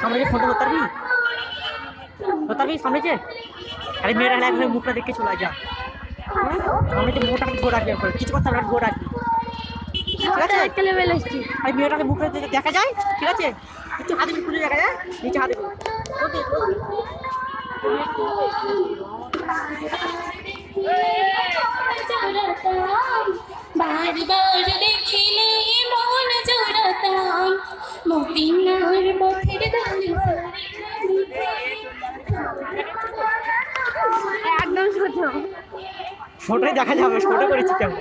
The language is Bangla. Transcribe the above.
সামনে যে ফোনটা ধরতে পারবি সামনে যে আরে মেয়েরা একবারে মুখটা দেখে চলে যা সামনে যে মোটা গোড় রাখবি একবার কিছু কথা গোড় রাখবি ঠিক আছে আরে মেয়েটাকে মুখটা দেখা যায় ঠিক আছে একটু হাতে খুলে দেখা যায় নিচে হাতে বারবার দেখিলে মন জোড়াতাম মদিনার পথের ধারে একদম ছোটই দেখা যাবে ছোট করেছি কেমন